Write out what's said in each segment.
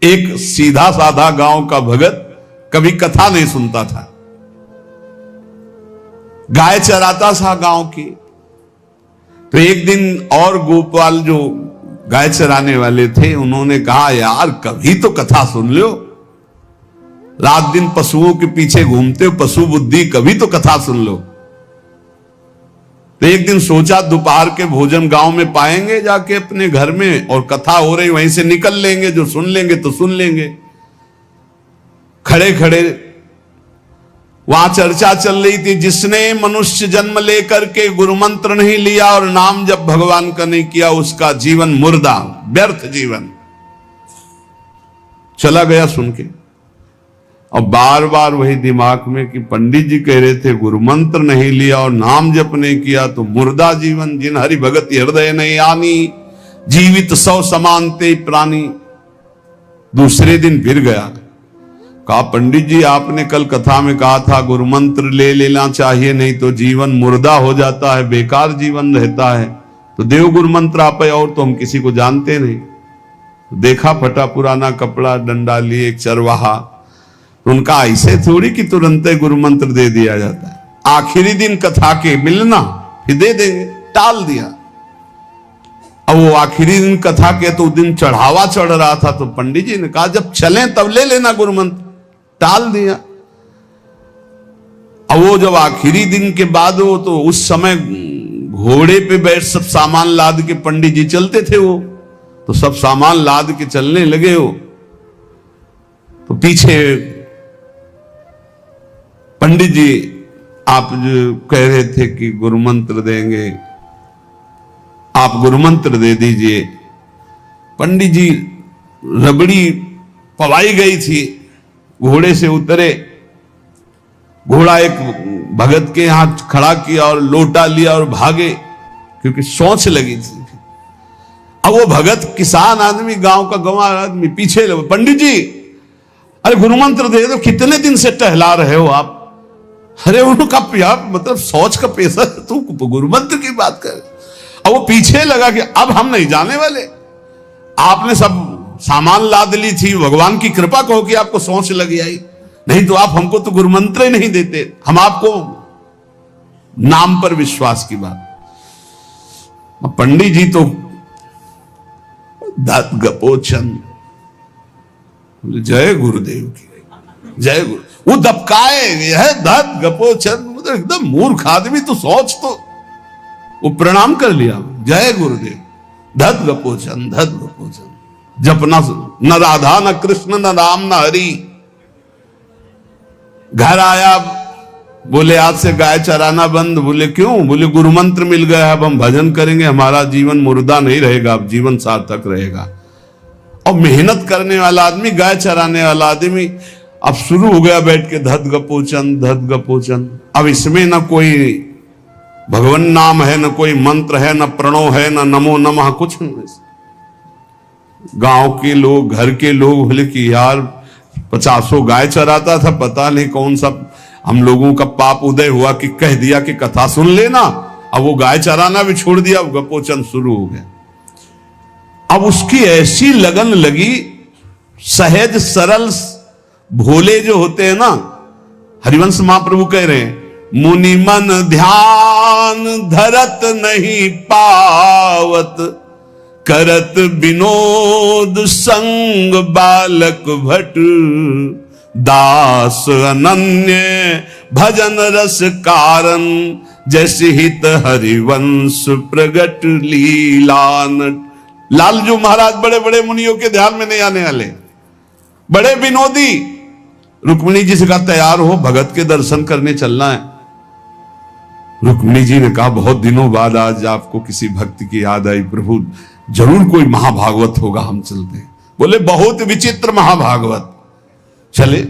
एक सीधा साधा गांव का भगत कभी कथा नहीं सुनता था, गाय चराता था गांव की। तो एक दिन और गोपाल जो गाय चराने वाले थे उन्होंने कहा, यार कभी तो कथा सुन लो, रात दिन पशुओं के पीछे घूमते हो, पशु बुद्धि, कभी तो कथा सुन लो। तो एक दिन सोचा दोपहर के भोजन गांव में पाएंगे जाके अपने घर में, और कथा हो रही वहीं से निकल लेंगे, जो सुन लेंगे तो सुन लेंगे। खड़े खड़े वहां चर्चा चल रही थी, जिसने मनुष्य जन्म लेकर के गुरु मंत्र नहीं लिया और नाम जब भगवान का नहीं किया, उसका जीवन मुर्दा, व्यर्थ जीवन। चला गया सुन के, और बार बार वही दिमाग में कि पंडित जी कह रहे थे गुरु मंत्र नहीं लिया और नाम जप नहीं किया तो मुर्दा जीवन। जिन हरि भगत हृदय नहीं आनी, जीवित सौ समानते प्राणी। दूसरे दिन फिर गया, कहा पंडित जी आपने कल कथा में कहा था गुरु मंत्र ले लेना चाहिए, नहीं तो जीवन मुर्दा हो जाता है, बेकार जीवन रहता है। तो देव गुरु मंत्र आप, और तो हम किसी को जानते नहीं। तो देखा फटा पुराना कपड़ा, डंडा लिए एक चरवाहा। तो उनका ऐसे थोड़ी कि तुरंत गुरु मंत्र दे दिया जाता है, आखिरी दिन कथा के मिलना फिर दे देंगे, टाल दिया। अब वो आखिरी दिन कथा के तो दिन चढ़ावा चढ़ रहा था, तो पंडित जी ने कहा जब चलें तब ले लेना गुरु मंत्र, टाल दिया। अब वो जब आखिरी दिन के बाद वो, तो उस समय घोड़े पे बैठ सब सामान लाद के पंडित जी चलते थे, वो तो सब सामान लाद के चलने लगे हो। तो पीछे पंडित जी आप जो कह रहे थे कि गुरु मंत्र देंगे, आप गुरु मंत्र दे दीजिए। पंडित जी रबड़ी पवाई गई थी, घोड़े से उतरे, घोड़ा एक भगत के यहां खड़ा किया और लोटा लिया और भागे, क्योंकि सोच लगी थी। अब वो भगत किसान आदमी, गांव का गंवार आदमी पीछे लगे, पंडित जी अरे गुरु मंत्र दे दो, कितने दिन से टहला रहे हो आप। अरे उनका यार मतलब सोच का पेशा, तू गुरु मंत्र की बात कर। अब वो पीछे लगा कि अब हम नहीं जाने वाले, आपने सब सामान लाद ली थी, भगवान की कृपा कहो कि आपको सोच लगी आई, नहीं तो आप हमको तो गुरु मंत्र ही नहीं देते, हम आपको नाम पर विश्वास की बात। पंडित जी तो दात गपोचन, जय गुरुदेव की, जय गुरु। वो दबकाए है दात गपोचन, मतलब एकदम मूर्ख आदमी, तो सोच तो। वो प्रणाम कर लिया, जय गुरुदेव, धत गपोचन, धत गपोचन। जपना न राधा न कृष्ण न राम न हरि। घर आया, बोले आज से गाय चराना बंद। बोले क्यों? बोले गुरु मंत्र मिल गया, अब हम भजन करेंगे, हमारा जीवन मुर्दा नहीं रहेगा, अब जीवन सार्थक रहेगा। और मेहनत करने वाला आदमी, गाय चराने वाला आदमी, अब शुरू हो गया बैठ के धत गपोचन, धत गपोचन। अब इसमें न कोई भगवान नाम है, न कोई मंत्र है, न प्रणव है, न नमो नमः, कुछ नहीं। गांव के लोग, घर के लोग बोले कि यार 50 गाय चराता था, पता नहीं कौन सा हम लोगों का पाप उदय हुआ कि कह दिया कि कथा सुन लेना। अब वो गाय चराना भी छोड़ दिया, अब गपोचन शुरू हो गया। अब उसकी ऐसी लगन लगी, सहज सरल भोले जो होते हैं ना, हरिवंश महाप्रभु कह रहे हैं, मुनि मन ध्यान धरत नहीं पावत, करत विनोद संग बालक भट, दास अनन्य भजन रस कारण, जैसे हित हरिवंश प्रगट लीलान। लालजू महाराज बड़े बड़े मुनियों के ध्यान में नहीं आने वाले, बड़े विनोदी। रुक्मिणी जी से कहा तैयार हो, भगत के दर्शन करने चलना है। रुक्मिणी जी ने कहा बहुत दिनों बाद आज आपको किसी भक्त की याद आई, प्रभु जरूर कोई महाभागवत होगा, हम चलते हैं। बोले बहुत विचित्र महाभागवत। चले,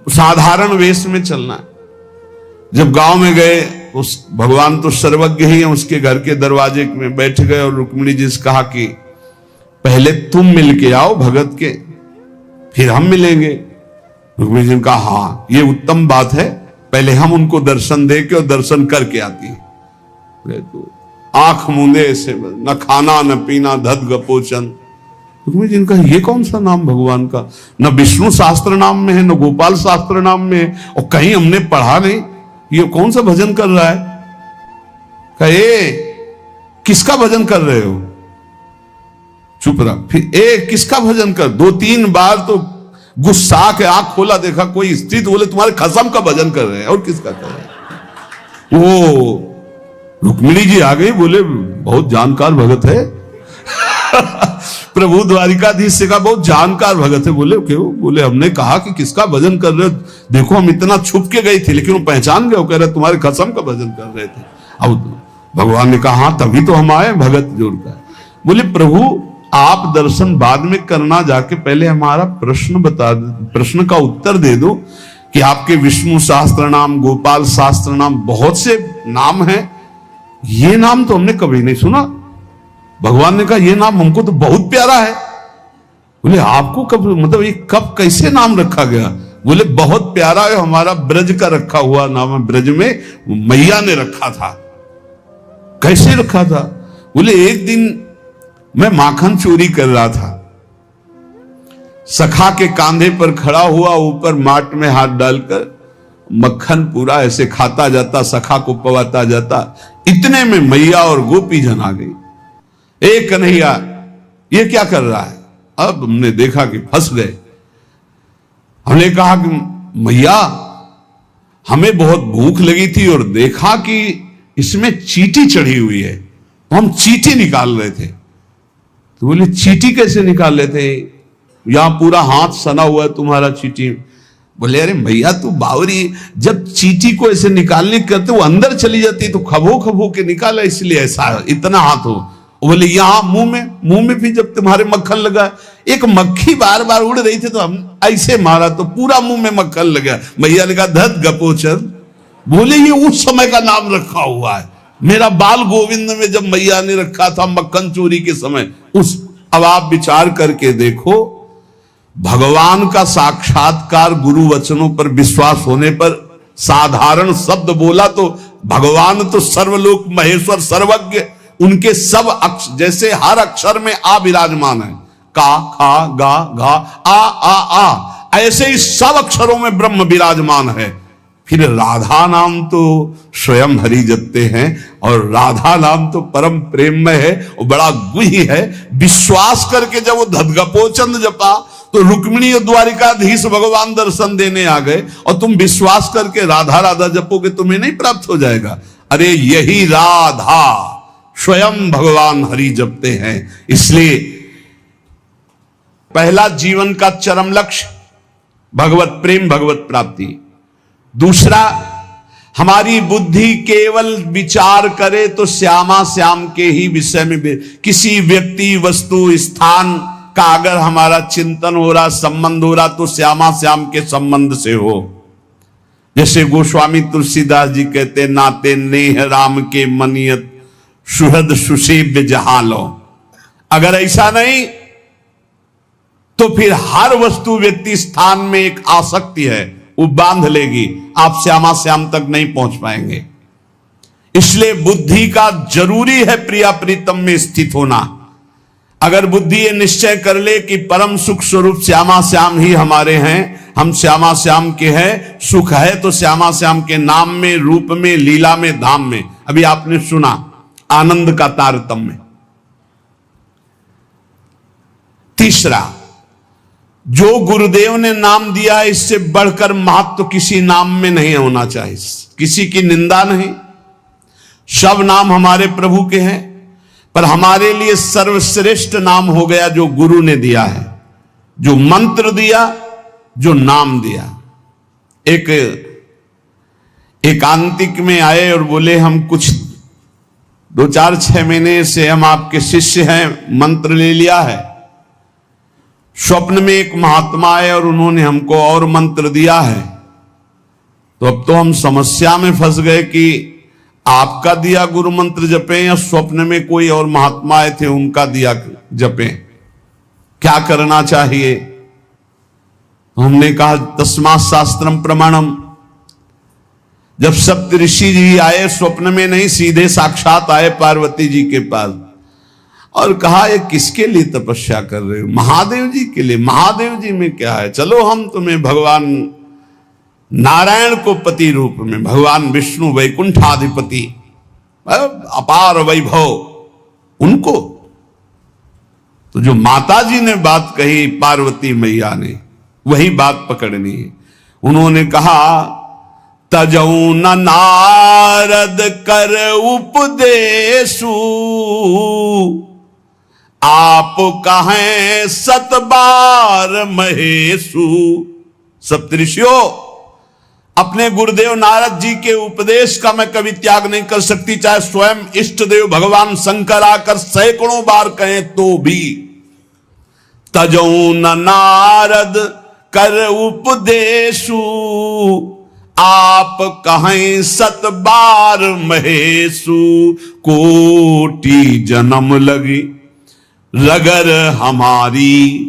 साधारण वेश में चलना है। जब गांव में गए, उस भगवान तो सर्वज्ञ ही है, उसके घर के दरवाजे में बैठ गए और रुक्मिणी जी से कहा कि पहले तुम मिल के आओ भगत के, फिर हम मिलेंगे। रुक्मिणी जी ने कहा हाँ ये उत्तम बात है, पहले हम उनको दर्शन दे के और दर्शन करके आती है। तो आंख मूंदे से, न खाना न पीना, धत गपोचन। रुक्मिणी जी इनका ये कौन सा नाम भगवान का, न विष्णु शास्त्र नाम में है, न गोपाल शास्त्र नाम में है, और कहीं हमने पढ़ा नहीं, ये कौन सा भजन कर रहा है? कहे किसका भजन कर रहे हो? चुप रहा। फिर किसका भजन कर? 2-3 बार तो गुस्सा के आंख खोला, देखा कोई स्त्री, तो बोले तुम्हारे खसम का भजन कर रहे हैं। और किसका कर रहे हैं? वो रुक्मिणी जी आ गई, बोले बहुत जानकार भगत है प्रभु द्वारिकाधीश से कहा बहुत जानकार भगत है। बोले क्यों? बोले हमने कहा कि किसका भजन कर रहे हो, देखो हम इतना छुप के गई थी, लेकिन वो पहचान गए, वो कह रहे तुम्हारे खसम का भजन कर रहे थे। अब भगवान ने कहा हाँ तभी तो हम आए भगत जोड़कर। बोले प्रभु आप दर्शन बाद में करना, जाके पहले हमारा प्रश्न बता दो, प्रश्न का उत्तर दे दो कि आपके विष्णु शास्त्र नाम, गोपाल शास्त्र नाम, बहुत से नाम हैं, ये नाम तो हमने कभी नहीं सुना। भगवान ने कहा ये नाम हमको तो बहुत प्यारा है। बोले आपको कब, मतलब ये कब कैसे नाम रखा गया? बोले बहुत प्यारा है, हमारा ब्रज का रखा हुआ नाम है, ब्रज में मैया ने रखा था। कैसे रखा था? बोले एक दिन मैं माखन चोरी कर रहा था, सखा के कांधे पर खड़ा हुआ, ऊपर माट में हाथ डालकर मक्खन पूरा ऐसे खाता जाता, सखा को पवाता जाता। इतने में मैया और गोपी जन आ गई। एक कन्हैया ये क्या कर रहा है? अब हमने देखा कि फंस गए। हमने कहा कि मैया हमें बहुत भूख लगी थी और देखा कि इसमें चींटी चढ़ी हुई है, तो हम चींटी निकाल रहे थे। तो बोले चींटी कैसे निकाल रहे थे? यहां पूरा हाथ सना हुआ है तुम्हारा चींटी। बोले अरे भैया तू बावरी, जब चींटी को ऐसे निकालने करते वो अंदर चली जाती तो खबो खबो के निकाला, इसलिए ऐसा इतना हाथ हो। बोले यहां मुंह में भी जब तुम्हारे मक्खन लगा, एक मक्खी बार बार उड़ रही थी तो हम ऐसे मारा तो पूरा मुंह में मक्खन लगा। मैया ने कहा धत गपोचर। बोले ये उस समय का नाम रखा हुआ है, मेरा बाल गोविंद में जब मैया ने रखा था मक्खन चोरी के समय उस। अब आप विचार करके देखो, भगवान का साक्षात्कार गुरु वचनों पर विश्वास होने पर साधारण शब्द बोला तो भगवान तो सर्वलोक महेश्वर सर्वज्ञ, उनके सब अक्षर, जैसे हर अक्षर में आ विराजमान है, का खा गा घा आ, ऐसे ही सब अक्षरों में ब्रह्म विराजमान है। फिर राधा नाम तो स्वयं हरि जपते हैं, और राधा नाम तो परम प्रेम में है और बड़ा गुही है। विश्वास करके जब वो धदगपोचंद जपा तो रुक्मिणी और द्वारिकाधीश भगवान दर्शन देने आ गए, और तुम विश्वास करके राधा राधा जपोगे तुम्हें नहीं प्राप्त हो जाएगा? अरे यही राधा स्वयं भगवान हरि जपते हैं। इसलिए पहला जीवन का चरम लक्ष्य भगवत प्रेम, भगवत प्राप्ति। दूसरा, हमारी बुद्धि केवल विचार करे तो श्यामा श्याम के ही विषय में, किसी व्यक्ति वस्तु स्थान का अगर हमारा चिंतन हो रहा, संबंध हो रहा, तो श्यामा श्याम के संबंध से हो। जैसे गोस्वामी तुलसीदास जी कहते, नाते नेह राम के मनियत सुहृद सुसेव्य जहां लो। अगर ऐसा नहीं तो फिर हर वस्तु व्यक्ति स्थान में एक आसक्ति है, वो बांध लेगी, आप श्यामा श्याम तक नहीं पहुंच पाएंगे। इसलिए बुद्धि का जरूरी है प्रिया प्रीतम में स्थित होना। अगर बुद्धि ये निश्चय कर ले कि परम सुख स्वरूप श्यामा श्याम ही हमारे हैं, हम श्यामा श्याम के हैं, सुख है तो श्यामा श्याम के नाम में, रूप में, लीला में, धाम में। अभी आपने सुना आनंद का तारतम्य। तीसरा, जो गुरुदेव ने नाम दिया है इससे बढ़कर महत्व तो किसी नाम में नहीं होना चाहिए, किसी की निंदा नहीं। सब नाम हमारे प्रभु के हैं, पर हमारे लिए सर्वश्रेष्ठ नाम हो गया जो गुरु ने दिया है, जो मंत्र दिया, जो नाम दिया। एक एकांतिक में आए और बोले हम कुछ 2-4-6 महीने से हम आपके शिष्य हैं, मंत्र ले लिया है। स्वप्न में एक महात्मा आए और उन्होंने हमको और मंत्र दिया है, तो अब तो हम समस्या में फंस गए कि आपका दिया गुरु मंत्र जपें या स्वप्न में कोई और महात्मा आए थे उनका दिया जपें, क्या करना चाहिए? हमने कहा तस्मात् शास्त्रम प्रमाणम। जब सप्तऋषि जी आए, स्वप्न में नहीं, सीधे साक्षात आए पार्वती जी के पास। और कहा ये किसके लिए तपस्या कर रहे हो? महादेव जी के लिए। महादेव जी में क्या है, चलो हम तुम्हें भगवान नारायण को पति रूप में, भगवान विष्णु वैकुंठाधिपति अपार वैभव, उनको। तो जो माता जी ने बात कही पार्वती मैया ने, वही बात पकड़नी है। उन्होंने कहा तजऊ न नारद कर उपदेशु, आप कहें सतबार महेशु। सप्तऋषियों, अपने गुरुदेव नारद जी के उपदेश का मैं कभी त्याग नहीं कर सकती, चाहे स्वयं इष्ट देव भगवान शंकर आकर सैकड़ों बार कहें तो भी। तजऊ न नारद कर उपदेशु, आप कहें सत बार महेशु। कोटि जन्म लगी रगर हमारी,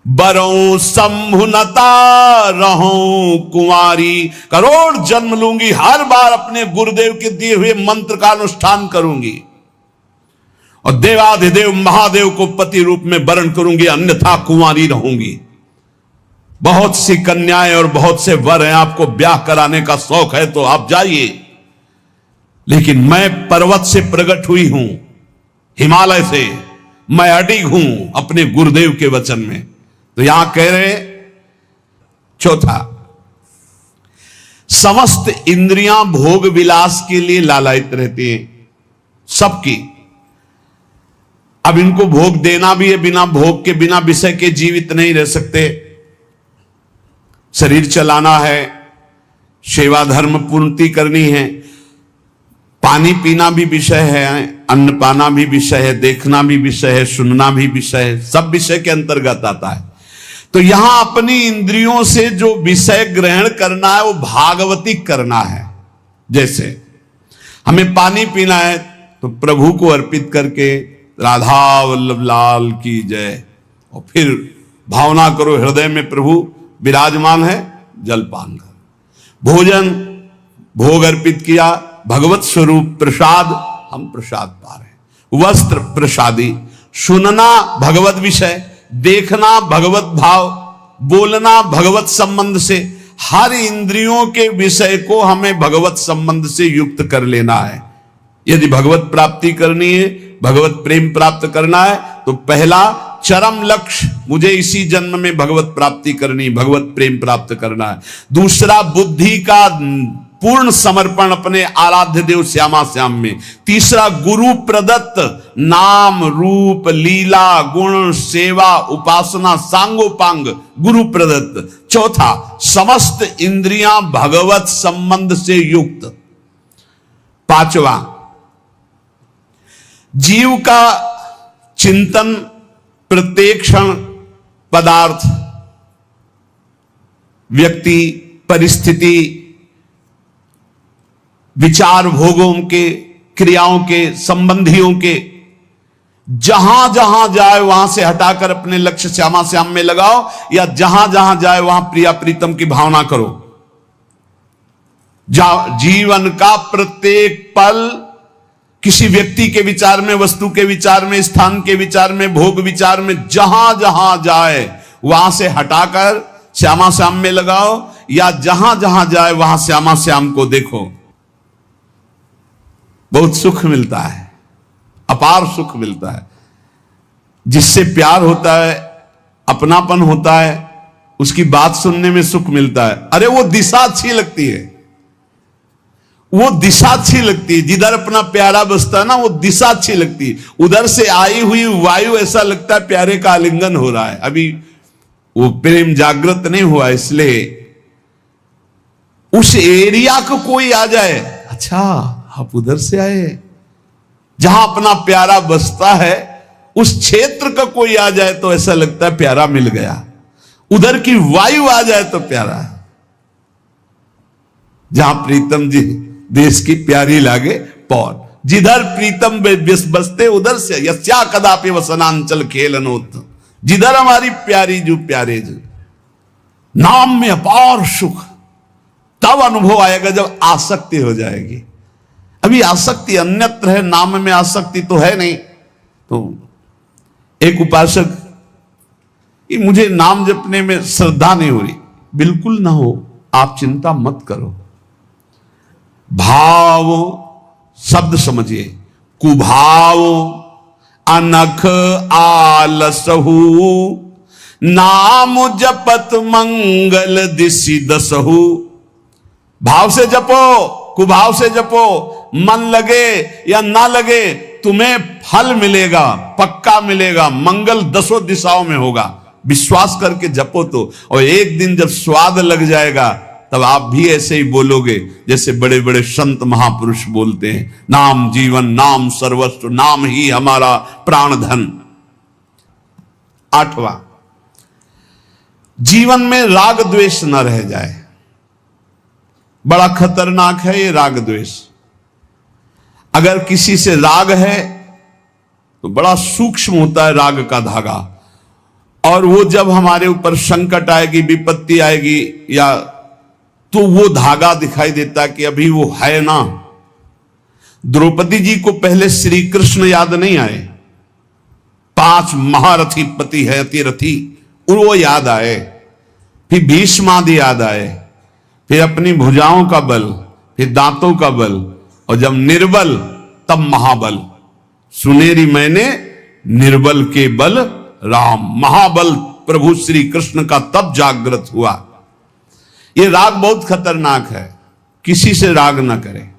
बरों संभुनता रहूं कुंवारी। करोड़ जन्म लूंगी, हर बार अपने गुरुदेव के दिए हुए मंत्र का अनुष्ठान करूंगी और देवाधिदेव महादेव को पति रूप में वरण करूंगी, अन्यथा कुंवारी रहूंगी। बहुत सी कन्याएं और बहुत से वर हैं, आपको ब्याह कराने का शौक है तो आप जाइए, लेकिन मैं पर्वत से प्रकट हुई हूं, हिमालय से मैं अडिग हूं अपने गुरुदेव के वचन में। तो यहां कह रहे चौथा, समस्त इंद्रियां भोग विलास के लिए लालायित रहती हैं, सबकी। अब इनको भोग देना भी है, बिना भोग के, बिना विषय के जीवित नहीं रह सकते। शरीर चलाना है, सेवा धर्म पूर्ति करनी है, पानी पीना भी विषय है, अन्न पाना भी विषय है, देखना भी विषय है, सुनना भी विषय है, सब विषय के अंतर्गत आता है। तो यहां अपनी इंद्रियों से जो विषय ग्रहण करना है वो भागवतिक करना है। जैसे हमें पानी पीना है तो प्रभु को अर्पित करके राधा वल्लभ लाल की जय, और फिर भावना करो हृदय में प्रभु विराजमान है, जलपान कर। भोजन भोग अर्पित किया, भगवत स्वरूप प्रसाद, हम प्रसाद पा रहे हैं। वस्त्र प्रसादी, सुनना भगवत विषय, देखना भगवत भाव, बोलना भगवत संबंध से। हर इंद्रियों के विषय को हमें भगवत संबंध से युक्त कर लेना है। यदि भगवत प्राप्ति करनी है, भगवत प्रेम प्राप्त करना है, तो पहला चरम लक्ष्य, मुझे इसी जन्म में भगवत प्राप्ति करनी, भगवत प्रेम प्राप्त करना है। दूसरा, बुद्धि का पूर्ण समर्पण अपने आराध्य देव श्यामा श्याम में। तीसरा, गुरु प्रदत्त नाम रूप लीला गुण सेवा उपासना सांगोपांग गुरु प्रदत्त। चौथा, समस्त इंद्रियां भगवत संबंध से युक्त। पांचवा, जीव का चिंतन प्रत्येक क्षण पदार्थ, व्यक्ति, परिस्थिति, विचार भोगों के, क्रियाओं के, संबंधियों के, जहां जहां जाए वहां से हटाकर अपने लक्ष्य श्यामा श्याम में लगाओ, या जहां जहां जाए वहां प्रिया प्रीतम की भावना करो। जीवन का प्रत्येक पल किसी व्यक्ति के विचार में, वस्तु के विचार में, स्थान के विचार में, भोग विचार में, जहां जहां जाए वहां से हटाकर श्यामा श्याम में लगाओ, या जहां जहां जाए वहां श्यामा श्याम को देखो। बहुत सुख मिलता है, अपार सुख मिलता है। जिससे प्यार होता है, अपनापन होता है, उसकी बात सुनने में सुख मिलता है। अरे वो दिशा अच्छी लगती है, वो दिशा अच्छी लगती है। जिधर अपना प्यारा बसता है ना, वो दिशा अच्छी लगती है। उधर से आई हुई वायु ऐसा लगता है प्यारे का आलिंगन हो रहा है, अभी वो प्रेम जागृत नहीं हुआ। इसलिए उस एरिया को कोई आ जाए, अच्छा आप उधर से आए, जहां अपना प्यारा बसता है उस क्षेत्र का कोई आ जाए तो ऐसा लगता है प्यारा मिल गया। उधर की वायु आ जाए तो प्यारा। जहां प्रीतम जी देश की प्यारी लागे पौन, जिधर प्रीतम बसते उधर से यस्या कदापि वसनांचल खेलनोत। जिधर हमारी प्यारी जो प्यारे जो, नाम में अपार सुख तब अनुभव आएगा जब आसक्ति हो जाएगी। अभी आसक्ति अन्यत्र है, नाम में आसक्ति तो है नहीं। तो एक उपासक, ये मुझे नाम जपने में श्रद्धा नहीं हो रही, बिल्कुल ना हो, आप चिंता मत करो। भाव शब्द समझिए, कुभाव अनख आलसहु, नाम जपत मंगल दिशि दसहु। भाव से जपो, कुभाव से जपो, मन लगे या ना लगे तुम्हें फल मिलेगा, पक्का मिलेगा, मंगल दसों दिशाओं में होगा। विश्वास करके जपो तो, और एक दिन जब स्वाद लग जाएगा तब आप भी ऐसे ही बोलोगे जैसे बड़े बड़े संत महापुरुष बोलते हैं, नाम जीवन, नाम सर्वस्व, नाम ही हमारा प्राण धन। 8वां, जीवन में राग द्वेष न रह जाए। बड़ा खतरनाक है ये राग द्वेष। अगर किसी से राग है तो बड़ा सूक्ष्म होता है राग का धागा, और वो जब हमारे ऊपर संकट आएगी, विपत्ति आएगी, या तो वो धागा दिखाई देता कि अभी वो है ना। द्रौपदी जी को पहले श्री कृष्ण याद नहीं आए, 5 महारथी पति है अतिरथी, वो याद आए, फिर भीष्म आदि याद आए, फिर अपनी भुजाओं का बल, फिर दांतों का बल, और जब निर्बल तब महाबल। सुनेरी मैंने निर्बल के बल राम, महाबल प्रभु श्री कृष्ण का तब जागृत हुआ। ये राग बहुत खतरनाक है, किसी से राग ना करें।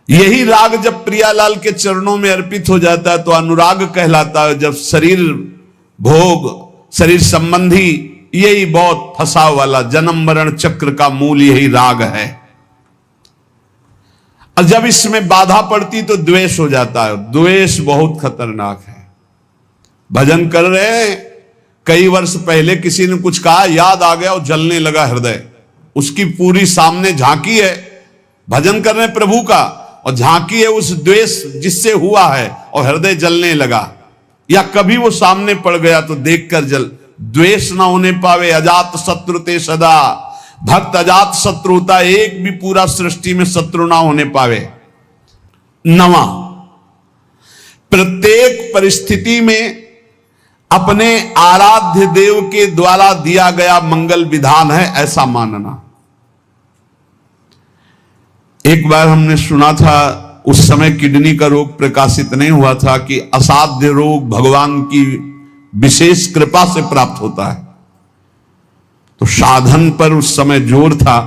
यही राग जब प्रियालाल के चरणों में अर्पित हो जाता है तो अनुराग कहलाता है। जब शरीर भोग, शरीर संबंधी, यही बहुत फंसाव वाला जन्म मरण चक्र का मूल यही राग है। और जब इसमें बाधा पड़ती तो द्वेष हो जाता है। द्वेष बहुत खतरनाक है। भजन कर रहे हैं, कई वर्ष पहले किसी ने कुछ कहा, याद आ गया और जलने लगा हृदय, उसकी पूरी सामने झांकी है। भजन कर रहे हैं प्रभु का और झांकी है उस द्वेष जिससे हुआ है और हृदय जलने लगा। या कभी वो सामने पड़ गया तो देखकर जल, द्वेष ना होने पावे। अजात शत्रु ते सदा, भक्त अजात शत्रु होता, एक भी पूरा सृष्टि में शत्रु ना होने पावे। 9वां, प्रत्येक परिस्थिति में अपने आराध्य देव के द्वारा दिया गया मंगल विधान है ऐसा मानना। एक बार हमने सुना था, उस समय किडनी का रोग प्रकाशित नहीं हुआ था, कि असाध्य रोग भगवान की विशेष कृपा से प्राप्त होता है। तो साधन पर उस समय जोर था,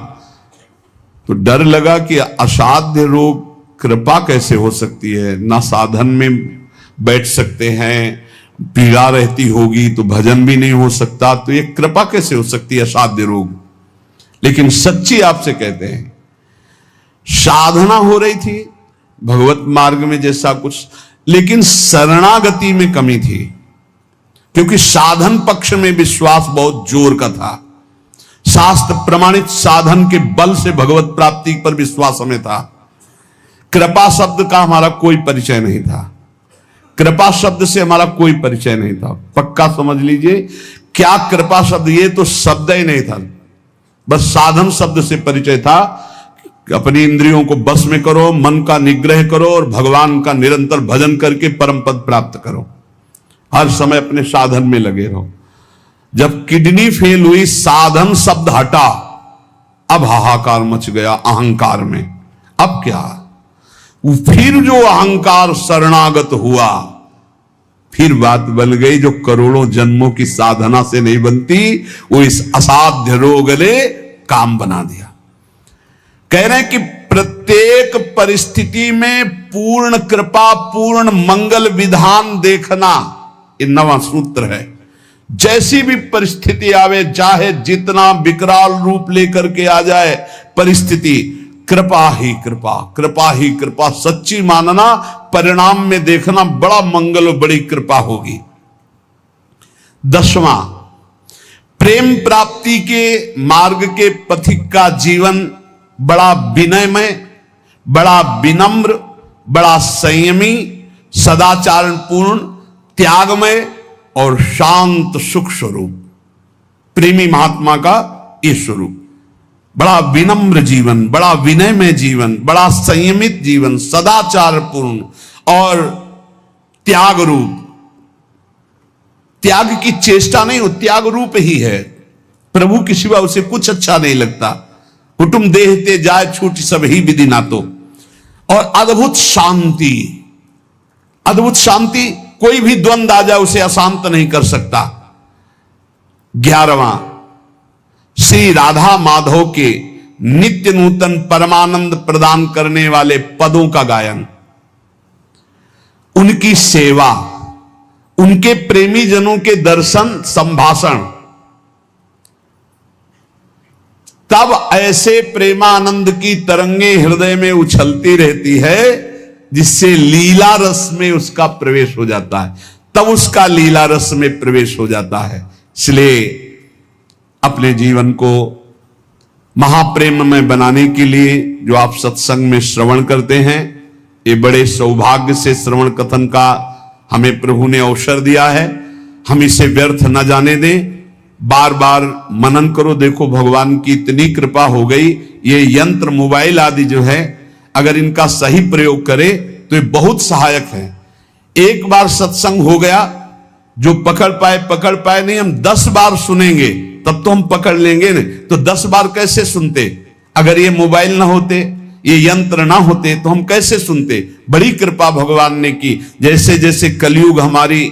तो डर लगा कि असाध्य रोग कृपा कैसे हो सकती है, ना साधन में बैठ सकते हैं, पीड़ा रहती होगी तो भजन भी नहीं हो सकता, तो ये कृपा कैसे हो सकती है असाध्य रोग। लेकिन सच्ची आपसे कहते हैं, साधना हो रही थी भगवत मार्ग में जैसा कुछ, लेकिन शरणागति में कमी थी, क्योंकि साधन पक्ष में विश्वास बहुत जोर का था। शास्त्र प्रमाणित साधन के बल से भगवत प्राप्ति पर विश्वास हमें था। कृपा शब्द का हमारा कोई परिचय नहीं था, कृपा शब्द से हमारा कोई परिचय नहीं था। पक्का समझ लीजिए, क्या कृपा शब्द, ये तो शब्द ही नहीं था, बस साधन शब्द से परिचय था। अपनी इंद्रियों को बस में करो, मन का निग्रह करो और भगवान का निरंतर भजन करके परम पद प्राप्त करो। हर समय अपने साधन में लगे रहो। जब किडनी फेल हुई, साधन शब्द हटा, अब हाहाकार मच गया अहंकार में। अब क्या, फिर जो अहंकार शरणागत हुआ, फिर बात बन गई जो करोड़ों जन्मों की साधना से नहीं बनती, वो इस असाध्य रोग ने काम बना दिया। कह रहे हैं कि प्रत्येक परिस्थिति में पूर्ण कृपा, पूर्ण मंगल विधान देखना, ये 9वां सूत्र है। जैसी भी परिस्थिति आवे, चाहे जितना विकराल रूप लेकर के आ जाए परिस्थिति, कृपा ही कृपा, कृपा ही कृपा, सच्ची मानना, परिणाम में देखना बड़ा मंगल और बड़ी कृपा होगी। 10वां, प्रेम प्राप्ति के मार्ग के पथिक का जीवन बड़ा विनयमय, बड़ा विनम्र, बड़ा संयमी, सदाचारपूर्ण, त्यागमय और शांत सुख स्वरूप, प्रेमी महात्मा का ये स्वरूप। बड़ा विनम्र जीवन, बड़ा विनयमय जीवन, बड़ा संयमित जीवन, सदाचारपूर्ण और त्याग रूप, त्याग की चेष्टा नहीं, वो त्याग रूप ही है। प्रभु के सिवा उसे कुछ अच्छा नहीं लगता। कुटुंब देहते जाए छूट सब ही विधि ना तो। और अद्भुत शांति, अद्भुत शांति, कोई भी द्वंद आ जाए उसे अशांत नहीं कर सकता। 11वां, श्री राधा माधव के नित्य नूतन परमानंद प्रदान करने वाले पदों का गायन, उनकी सेवा, उनके प्रेमी जनों के दर्शन संभाषण, तब ऐसे प्रेमानंद की तरंगे हृदय में उछलती रहती है जिससे लीला रस में उसका प्रवेश हो जाता है, तब उसका लीला रस में प्रवेश हो जाता है। इसलिए अपने जीवन को महाप्रेम में बनाने के लिए जो आप सत्संग में श्रवण करते हैं, ये बड़े सौभाग्य से श्रवण कथन का हमें प्रभु ने अवसर दिया है। हम इसे व्यर्थ न जाने दें, बार बार मनन करो। देखो भगवान की इतनी कृपा हो गई, ये यंत्र मोबाइल आदि जो है, अगर इनका सही प्रयोग करे तो ये बहुत सहायक है। एक बार सत्संग हो गया, जो पकड़ पाए नहीं, हम 10 बार सुनेंगे तब तो हम पकड़ लेंगे ना। तो 10 बार कैसे सुनते? अगर ये मोबाइल ना होते, ये यंत्र ना होते तो हम कैसे सुनते? बड़ी कृपा भगवान ने की। जैसे जैसे कलयुग हमारी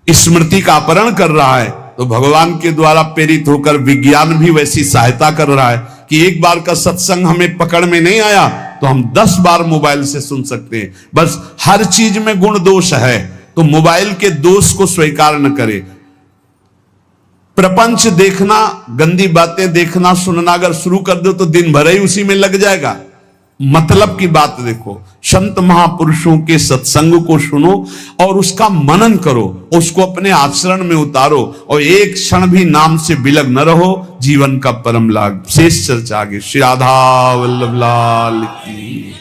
स्मृति का अपहरण कर रहा है, तो भगवान के द्वारा प्रेरित होकर विज्ञान भी वैसी सहायता कर रहा है कि एक बार का सत्संग हमें पकड़ में नहीं आया तो हम 10 बार मोबाइल से सुन सकते हैं। बस हर चीज में गुण दोष है, तो मोबाइल के दोष को स्वीकार न करें। प्रपंच देखना, गंदी बातें देखना सुनना अगर शुरू कर दो तो दिन भर ही उसी में लग जाएगा। मतलब की बात देखो, संत महापुरुषों के सत्संग को सुनो और उसका मनन करो, उसको अपने आचरण में उतारो और एक क्षण भी नाम से विलग न रहो, जीवन का परम लाभ। शेष चर्चा आगे। श्री राधा वल्लभ लाल की।